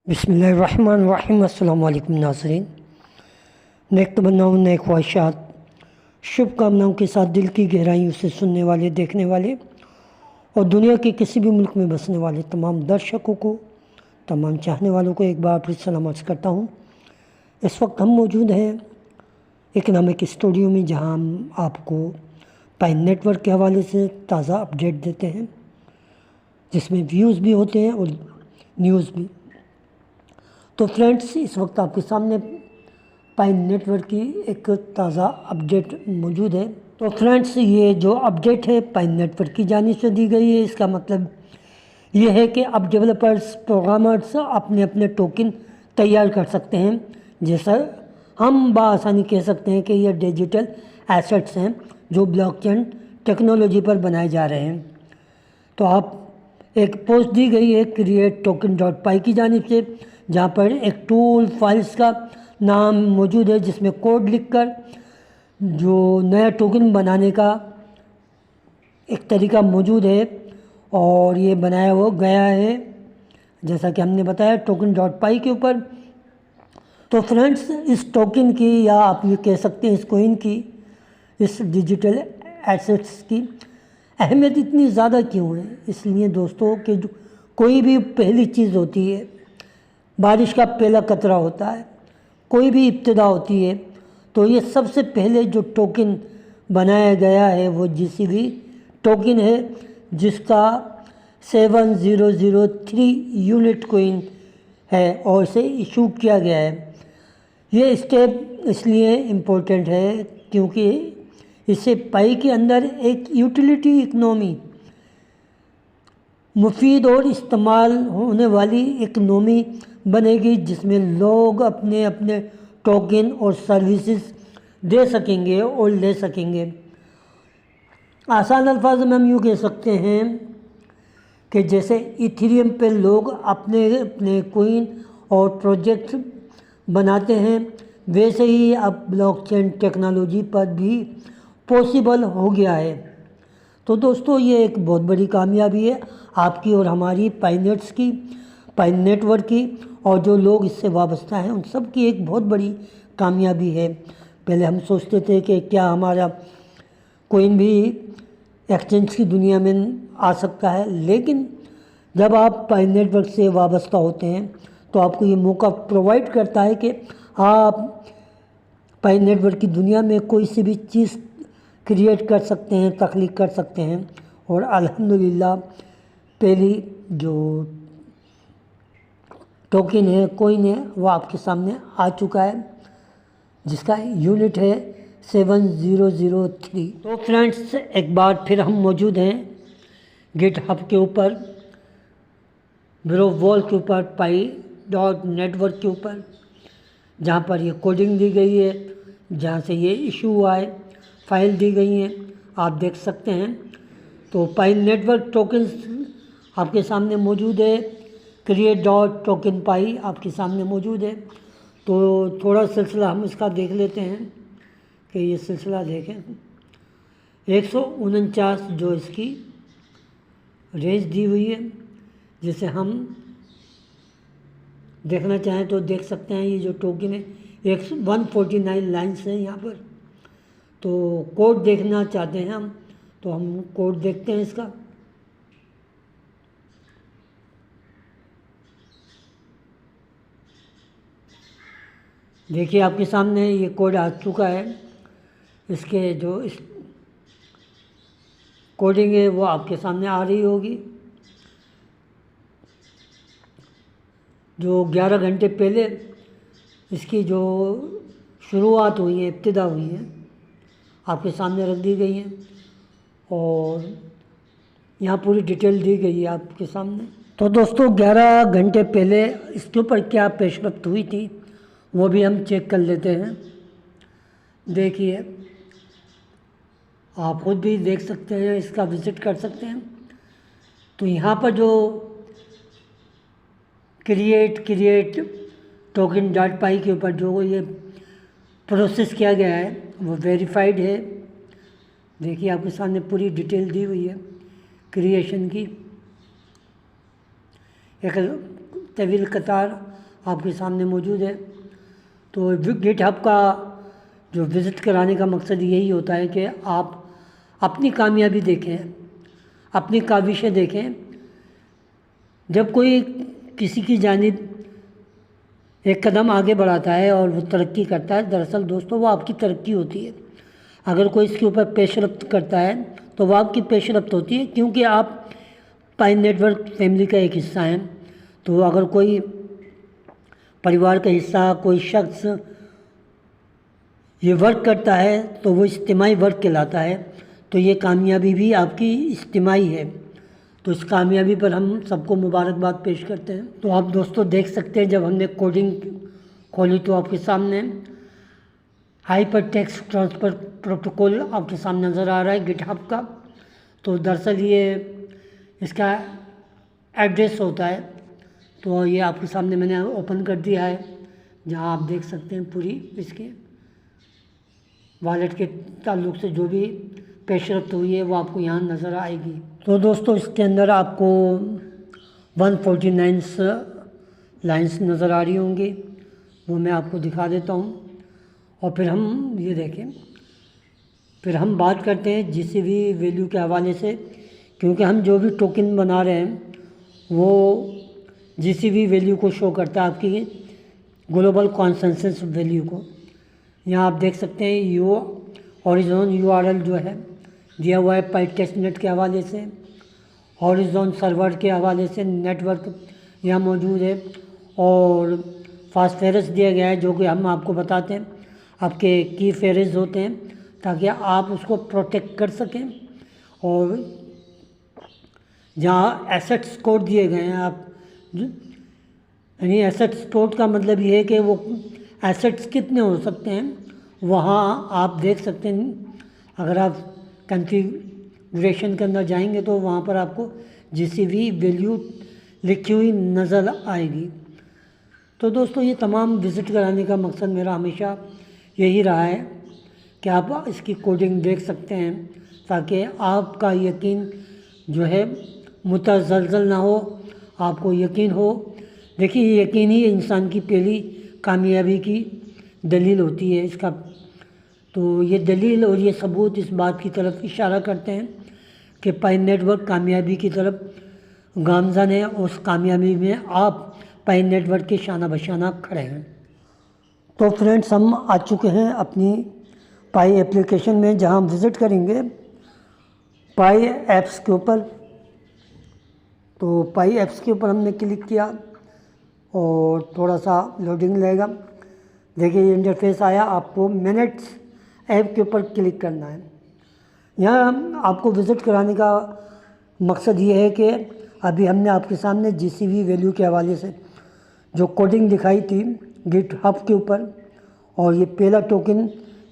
बिस्मिल्लाहिर्रहमानिर्रहीम। अस्सलाम वालेकुम नाज़रीन। नेक तमन्नाओं, नेक ख्वाहिशात, शुभकामनाओं के साथ दिल की गहराइयों से सुनने वाले, देखने वाले और दुनिया के किसी भी मुल्क में बसने वाले तमाम दर्शकों को, तमाम चाहने वालों को एक बार फिर सलाम अर्ज़ करता हूँ। इस वक्त हम मौजूद हैं इकनॉमिक स्टूडियो में, जहाँ हम आपको पाइन नेटवर्क के हवाले से ताज़ा अपडेट देते हैं, जिसमें व्यूज़ भी होते हैं और न्यूज़ भी। तो फ्रेंड्स, इस वक्त आपके सामने पाइन नेटवर्क की एक ताज़ा अपडेट मौजूद है। तो फ्रेंड्स, ये जो अपडेट है पाइन नेटवर्क की जानिब से दी गई है। इसका मतलब ये है कि अब डेवलपर्स, प्रोग्रामर्स अपने अपने टोकन तैयार कर सकते हैं। जैसा हम बआसानी कह सकते हैं कि ये डिजिटल एसेट्स हैं जो ब्लॉकचेन टेक्नोलॉजी पर बनाए जा रहे हैं। तो आप एक पोस्ट दी गई है क्रिएट टोकन डॉट पाई की जानिब से, जहाँ पर एक टूल फाइल्स का नाम मौजूद है, जिसमें कोड लिखकर जो नया टोकन बनाने का एक तरीका मौजूद है और ये बनाया हुआ गया है, जैसा कि हमने बताया टोकन डॉट पाई के ऊपर। तो फ्रेंड्स, इस टोकन की, या आप ये कह सकते हैं इस कोइन की, इस डिजिटल एसेट्स की अहमियत इतनी ज़्यादा क्यों है? इसलिए दोस्तों कि जो कोई भी पहली चीज़ होती है, बारिश का पहला कतरा होता है, कोई भी इब्तिदा होती है, तो ये सबसे पहले जो टोकन बनाया गया है वो जीसीबी टोकन है, जिसका 7003 यूनिट कोइन है और इसे इशू किया गया है। ये स्टेप इसलिए इम्पोर्टेंट है क्योंकि इससे पाई के अंदर एक यूटिलिटी इकनॉमी, मुफीद और इस्तेमाल होने वाली इकनॉमी बनेगी, जिसमें लोग अपने अपने टोकन और सर्विसेज दे सकेंगे और ले सकेंगे। आसान अल्फाज में हम यूँ कह सकते हैं कि जैसे इथेरियम पे लोग अपने अपने कोइन और प्रोजेक्ट बनाते हैं, वैसे ही अब ब्लॉकचेन टेक्नोलॉजी पर भी पॉसिबल हो गया है। तो दोस्तों, ये एक बहुत बड़ी कामयाबी है आपकी और हमारी पाइनेट्स की, पाइन नेटवर्क की, और जो लोग इससे वाबस्ता हैं उन सब की एक बहुत बड़ी कामयाबी है। पहले हम सोचते थे कि क्या हमारा कोइन भी एक्सचेंज की दुनिया में आ सकता है, लेकिन जब आप पाइन नेटवर्क से वाबस्ता होते हैं तो आपको ये मौका प्रोवाइड करता है कि आप पाइन नेटवर्क की दुनिया में कोई सी भी चीज़ क्रिएट कर सकते हैं, तख्लीक कर सकते हैं। और अल्हम्दुलिल्लाह पहली जो टोकन है, कोइन है, वो आपके सामने आ चुका है, जिसका यूनिट है 7003। तो फ्रेंड्स, एक बार फिर हम मौजूद हैं गिटहब के ऊपर, ब्रोवॉल के ऊपर, पाई डॉट नेटवर्क के ऊपर, जहाँ पर ये कोडिंग दी गई है, जहाँ से ये इशू हुआ है, फाइल दी गई हैं, आप देख सकते हैं। तो पाइन नेटवर्क टोकन्स आपके सामने मौजूद है, क्रिएट डॉट टोकन पाई आपके सामने मौजूद है। तो थोड़ा सिलसिला हम इसका देख लेते हैं कि ये सिलसिला देखें। 149 जो इसकी रेंज दी हुई है, जिसे हम देखना चाहें तो देख सकते हैं। ये जो टोकन है 149 लाइन्स हैं यहाँ पर। तो कोड देखना चाहते हैं हम, तो हम कोड देखते हैं इसका। देखिए आपके सामने ये कोड आ चुका है। इसके जो इस कोडिंग है वो आपके सामने आ रही होगी। जो 11 घंटे पहले इसकी जो शुरुआत हुई है, इब्तिदा हुई है, आपके सामने रख दी गई है और यहाँ पूरी डिटेल दी गई है आपके सामने। तो दोस्तों, 11 घंटे पहले इसके ऊपर क्या पेशरफ्त हुई थी वो भी हम चेक कर लेते हैं। देखिए, आप खुद भी देख सकते हैं, इसका विज़िट कर सकते हैं। तो यहाँ पर जो क्रिएट टोकन डॉट पाई के ऊपर जो ये प्रोसेस किया गया है वो वेरीफाइड है। देखिए आपके सामने पूरी डिटेल दी हुई है क्रिएशन की। एक तवील कतार आपके सामने मौजूद है। तो गिटहब का जो विज़िट कराने का मकसद यही होता है कि आप अपनी कामयाबी देखें, अपनी काविशें देखें। जब कोई किसी की जानिब एक कदम आगे बढ़ाता है और वो तरक्की करता है, दरअसल दोस्तों वो आपकी तरक्की होती है। अगर कोई इसके ऊपर पेशरफ्त करता है तो वो आपकी पेशरफ्त होती है, क्योंकि आप पाइन नेटवर्क फैमिली का एक हिस्सा हैं। तो अगर कोई परिवार का हिस्सा, कोई शख्स ये वर्क करता है तो वो इज्तिमाई वर्क कहलाता है। तो ये कामयाबी भी आपकी इज्तिमाई है। तो इस कामयाबी पर हम सबको मुबारकबाद पेश करते हैं। तो आप दोस्तों देख सकते हैं, जब हमने कोडिंग खोली तो आपके सामने हाइपर टेक्स्ट ट्रांसफ़र प्रोटोकॉल आपके सामने नज़र आ रहा है गिटहब का। तो दरअसल ये इसका एड्रेस होता है। तो ये आपके सामने मैंने ओपन कर दिया है, जहाँ आप देख सकते हैं पूरी इसके वॉलेट के ताल्लुक़ से जो भी पेशरफ्त हुई है वो आपको यहाँ नज़र आएगी। तो दोस्तों इसके अंदर आपको 149 लाइंस नज़र आ रही होंगी, वो मैं आपको दिखा देता हूँ। और फिर हम ये देखें, फिर हम बात करते हैं जीसीवी वैल्यू के हवाले से, क्योंकि हम जो भी टोकन बना रहे हैं वो जीसीवी वैल्यू को शो करता है, आपकी ग्लोबल कॉन्सेंसस वैल्यू को। यहाँ आप देख सकते हैं यू हॉरिज़ॉन यूआरएल जो है दिया हुआ है पाई टेस्टनेट के हवाले से, हॉरिज़ॉन सर्वर के हवाले से नेटवर्क यहाँ मौजूद है, और फास्फेरस दिया गया है जो कि हम आपको बताते हैं आपके की फेरेज होते हैं, ताकि आप उसको प्रोटेक्ट कर सकें। और जहाँ एसेट्स कोड दिए गए हैं आप, यानी एसेट्स कोड का मतलब ये है कि वो एसेट्स कितने हो सकते हैं, वहाँ आप देख सकते हैं। अगर आप कॉन्फ़िगरेशन के अंदर जाएंगे तो वहाँ पर आपको जीसीवी वैल्यू लिखी हुई नज़र आएगी। तो दोस्तों ये तमाम विज़िट कराने का मकसद मेरा हमेशा यही रहा है कि आप इसकी कोडिंग देख सकते हैं, ताकि आपका यकीन जो है मुतज़लज़ल ना हो, आपको यकीन हो। देखिए यकीन ही इंसान की पहली कामयाबी की दलील होती है इसका। तो ये दलील और ये सबूत इस बात की तरफ इशारा करते हैं कि पाइन नेटवर्क कामयाबी की तरफ गामज़न है, और उस कामयाबी में आप पाइन नेटवर्क के शाना बशाना खड़े हैं। तो फ्रेंड्स हम आ चुके हैं अपनी पाई एप्लीकेशन में, जहां हम विज़िट करेंगे पाई ऐप्स के ऊपर। तो पाई ऐप्स के ऊपर हमने क्लिक किया और थोड़ा सा लोडिंग लगेगा। देखिए ये इंटरफेस आया, आपको मिनट्स ऐप के ऊपर क्लिक करना है। यहाँ आपको विज़िट कराने का मकसद ये है कि अभी हमने आपके सामने जीसीवी वैल्यू के हवाले से जो कोडिंग दिखाई थी गिटहब के ऊपर, और ये पहला टोकन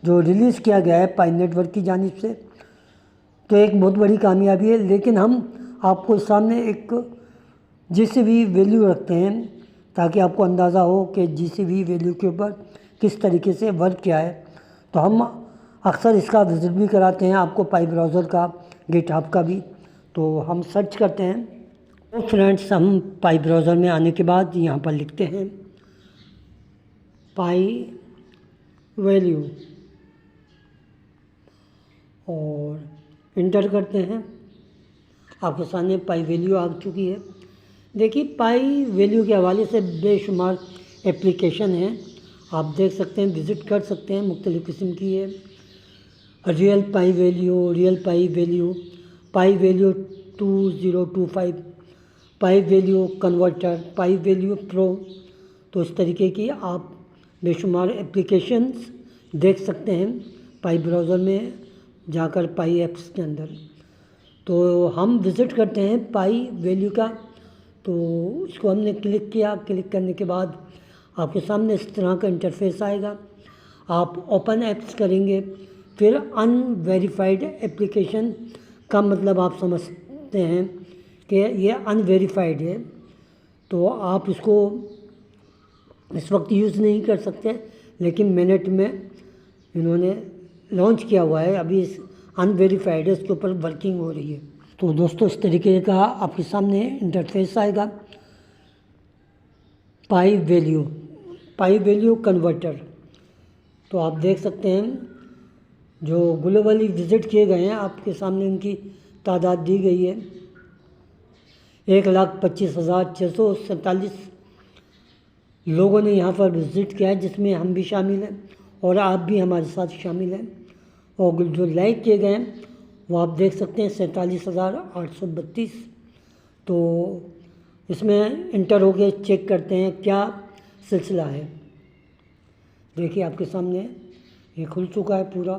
जो रिलीज़ किया गया है पाइन नेटवर्क की जानिब से, तो एक बहुत बड़ी कामयाबी है। लेकिन हम आपको सामने एक जीसीवी वैल्यू रखते हैं ताकि आपको अंदाज़ा हो कि जीसीवी वैल्यू के ऊपर किस तरीके से वर्क किया है। तो हम अक्सर इसका विज़िट भी कराते हैं आपको, पाई ब्राउज़र का, गिटहब का भी। तो हम सर्च करते हैं। तो फ्रेंड्स हम पाई ब्राउज़र में आने के बाद यहाँ पर लिखते हैं पाई वैल्यू और इंटर करते हैं। आपके सामने पाई वैल्यू आ चुकी है। देखिए पाई वैल्यू के हवाले से बेशुमार एप्लीकेशन हैं, आप देख सकते हैं, विज़िट कर सकते हैं। मुख्तलिफ़ किस्म की है, real pi value, real pi value, pi value 2025, pi value converter, pi value pro. तो इस तरीके की आप बेशुमार एप्लीकेशंस देख सकते हैं पाई ब्राउज़र में जाकर पाई ऐप्स के अंदर। तो हम विज़िट करते हैं पाई वैल्यू का। तो इसको हमने क्लिक किया, क्लिक करने के बाद आपके सामने इस तरह का इंटरफेस आएगा। आप ओपन ऐप्स करेंगे, फिर अनवेरीफाइड एप्लीकेशन का मतलब आप समझते हैं कि ये अनवेरीफाइड है, तो आप इसको इस वक्त यूज़ नहीं कर सकते। लेकिन मिनट में इन्होंने लॉन्च किया हुआ है, अभी इस अनवेरीफाइड है, इसके ऊपर वर्किंग हो रही है। तो दोस्तों इस तरीके का आपके सामने इंटरफेस आएगा। Pi value converter. तो आप देख सकते हैं जो ग्लोबली विज़िट किए गए हैं, आपके सामने उनकी तादाद दी गई है। 1,25,647 लोगों ने यहाँ पर विज़िट किया है, जिसमें हम भी शामिल हैं और आप भी हमारे साथ शामिल हैं। और जो लाइक किए गए हैं वो आप देख सकते हैं 47,832। तो इसमें इंटर हो के चेक करते हैं क्या सिलसिला है। देखिए आपके सामने ये खुल चुका है पूरा,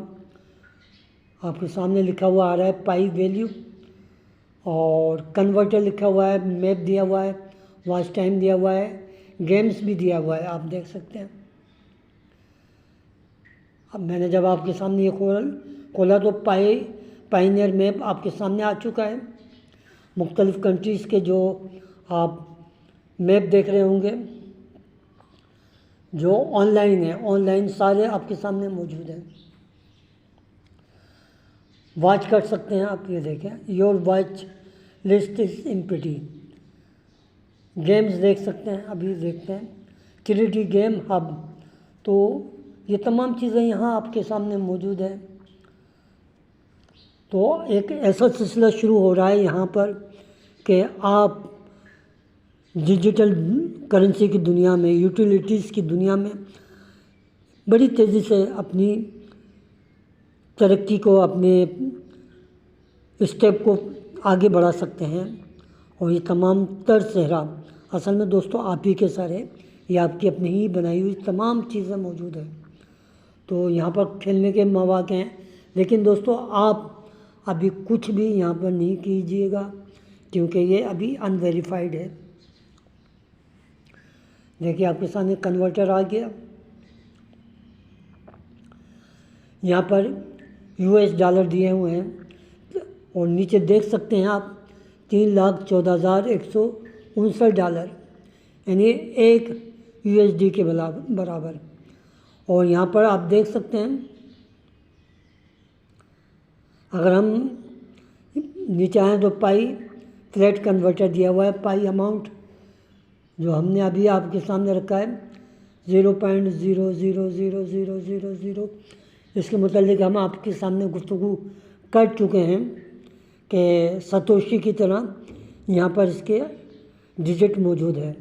आपके सामने लिखा हुआ आ रहा है पाई वैल्यू और कन्वर्टर लिखा हुआ है, मैप दिया हुआ है, वॉच टाइम दिया हुआ है, गेम्स भी दिया हुआ है, आप देख सकते हैं। अब मैंने जब आपके सामने ये खोला तो पाइनियर मैप आपके सामने आ चुका है। मुख्तलिफ़ कंट्रीज़ के जो आप मैप देख रहे होंगे जो ऑनलाइन है, ऑनलाइन सारे आपके सामने मौजूद हैं। वॉच कर सकते हैं आप, ये देखें your watch list is empty. Games देख सकते हैं, अभी देखते हैं क्रिएटी गेम हब। तो ये तमाम चीज़ें यहाँ आपके सामने मौजूद है। तो एक ऐसा सिलसिला शुरू हो रहा है यहाँ पर कि आप डिजिटल करेंसी की दुनिया में, यूटिलिटीज़ की दुनिया में बड़ी तेज़ी से अपनी तरक्की को, अपने स्टेप को आगे बढ़ा सकते हैं। और ये तमाम तर सेहरा असल में दोस्तों आप ही के सर है, ये आपकी अपनी ही बनाई हुई तमाम चीज़ें मौजूद हैं। तो यहाँ पर खेलने के मौके हैं, लेकिन दोस्तों आप अभी कुछ भी यहाँ पर नहीं कीजिएगा क्योंकि ये अभी अनवेरीफाइड है। देखिए आपके सामने कन्वर्टर आ गया, यहाँ पर US डॉलर दिए हुए हैं और नीचे देख सकते हैं आप 3,14,159 डॉलर, यानी 1 USD के बराबर। और यहाँ पर आप देख सकते हैं अगर हम नीचे आएँ तो पाई फ्लैट कन्वर्टर दिया हुआ है। पाई अमाउंट जो हमने अभी आपके सामने रखा है 0.000000। इसके मुतालिक हम आपके सामने गुफ्तगू कर चुके हैं कि सतोशी की तरह यहाँ पर इसके डिजिट मौजूद है।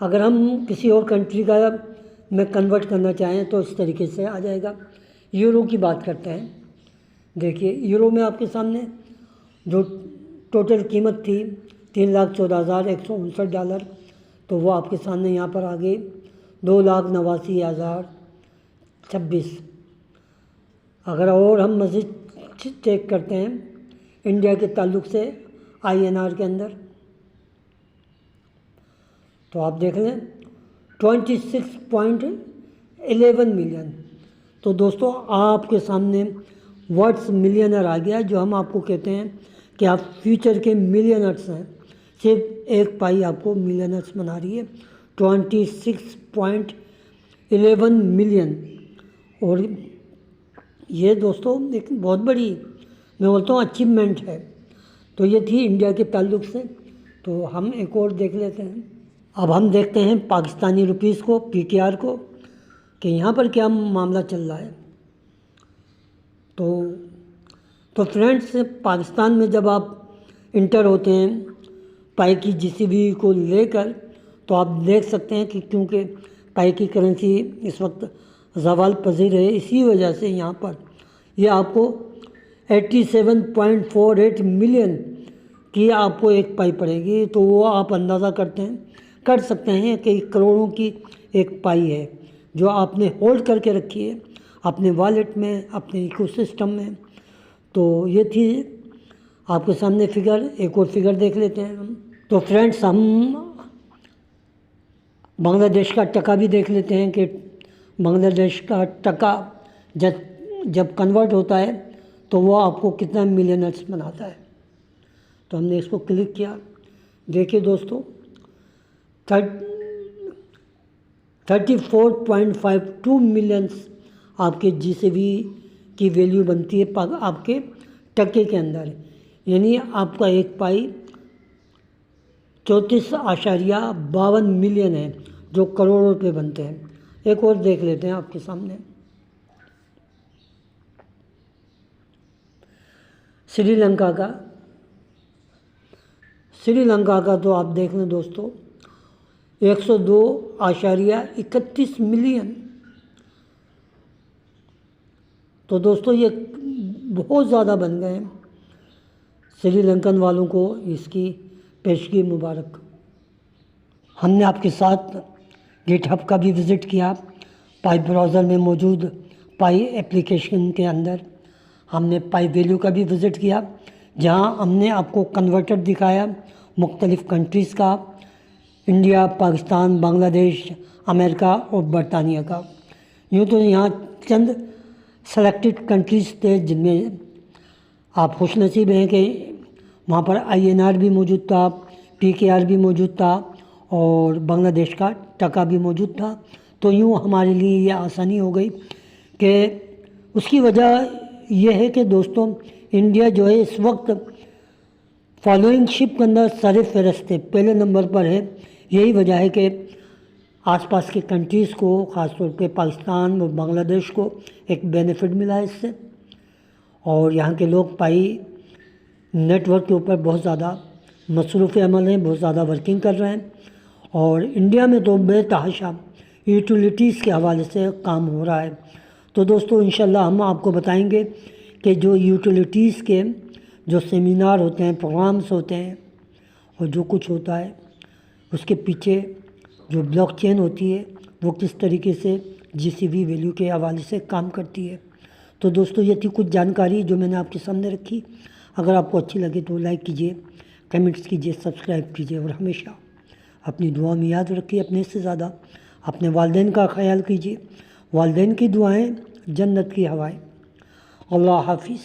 अगर हम किसी और कंट्री का में कन्वर्ट करना चाहें तो इस तरीके से आ जाएगा। यूरो की बात करते हैं। देखिए यूरो में आपके सामने जो टोटल कीमत थी 3,14,159 डॉलर, तो वो आपके सामने यहाँ पर आ गई 2,89,026। अगर और हम मज़ीद चेक करते हैं इंडिया के ताल्लुक से INR के अंदर, तो आप देख लें 26.11 मिलियन। तो दोस्तों आपके सामने वर्ड्स मिलियनर आ गया, जो हम आपको कहते हैं कि आप फ्यूचर के मिलियनर्स हैं। सिर्फ एक पाई आपको मिलियनर्स बना रही है 26.11 मिलियन। और ये दोस्तों एक बहुत बड़ी, मैं बोलता हूँ, अचीवमेंट है। तो ये थी इंडिया के ताल्लुक से। तो हम एक और देख लेते हैं। अब हम देखते हैं पाकिस्तानी रुपीस को, PKR को, कि यहाँ पर क्या मामला चल रहा है। तो फ्रेंड्स, पाकिस्तान में जब आप इंटर होते हैं पाई की GCB को लेकर, तो आप देख सकते हैं कि क्योंकि पाई की करेंसी इस वक्त ज़वाल पज़ीर है, इसी वजह से यहाँ पर ये आपको 87.48 मिलियन की आपको एक पाई पड़ेगी। तो वो आप अंदाज़ा कर सकते हैं कि करोड़ों की एक पाई है जो आपने होल्ड करके रखी है अपने वॉलेट में, अपने इकोसिस्टम में। तो ये थी आपके सामने फिगर। एक और फिगर देख लेते हैं हम। तो फ्रेंड्स, हम बांग्लादेश का टका भी देख लेते हैं कि बांग्लादेश का टका जब कन्वर्ट होता है तो वो आपको कितना मिलियनर्स बनाता है। तो हमने इसको क्लिक किया। देखिए दोस्तों 34.52 मिलियंस आपके GCB की वैल्यू बनती है आपके टके के अंदर। यानी आपका एक पाई 34.52 मिलियन है, जो करोड़ों रुपये बनते हैं। एक और देख लेते हैं आपके सामने। श्रीलंका का तो आप देख लें दोस्तों, 102.31 मिलियन। तो दोस्तों ये बहुत ज़्यादा बन गए हैं। श्रीलंकन वालों को इसकी पेशगी मुबारक। हमने आपके साथ गिटहब का भी विज़िट किया। पाई ब्राउज़र में मौजूद पाई एप्लीकेशन के अंदर हमने पाई वैल्यू का भी विज़िट किया, जहां हमने आपको कन्वर्टर दिखाया मुख्तलिफ़ कंट्रीज़ का, इंडिया, पाकिस्तान, बांग्लादेश, अमेरिका और बरतानिया का। यूँ तो यहाँ चंद सेलेक्टेड कंट्रीज़ थे जिनमें आप खुशनसीब हैं कि वहाँ पर INR भी मौजूद था, PKR भी मौजूद था और बांग्लादेश का टका भी मौजूद था। तो यूँ हमारे लिए ये आसानी हो गई कि उसकी वजह यह है कि दोस्तों इंडिया जो है इस वक्त फॉलोइंग शिप के अंदर सर फहरिस्त है, पहले नंबर पर है। यही वजह है कि आसपास के कंट्रीज़ को, ख़ासतौर पे पाकिस्तान और बांग्लादेश को एक बेनिफिट मिला है इससे। और यहाँ के लोग पाई नेटवर्क के ऊपर बहुत ज़्यादा मसरूफ़ अमल हैं, बहुत ज़्यादा वर्किंग कर रहे हैं। और इंडिया में तो बेतहाशा यूटिलिटीज़ के हवाले से काम हो रहा है। तो दोस्तों इंशाल्लाह हम आपको बताएंगे कि जो यूटिलिटीज़ के जो सेमिनार होते हैं, प्रोग्राम्स होते हैं और जो कुछ होता है उसके पीछे जो ब्लॉकचेन होती है वो किस तरीके से GCV वैल्यू के हवाले से काम करती है। तो दोस्तों ये थी कुछ जानकारी जो मैंने आपके सामने रखी। अगर आपको अच्छी लगे तो लाइक कीजिए, कमेंट्स कीजिए, सब्सक्राइब कीजिए और हमेशा अपनी दुआ में याद रखिए अपने से ज़्यादा अपने वालिदैन का ख्याल कीजिए। वालिदैन की दुआएं जन्नत की हवाएं। अल्लाह हाफिज़।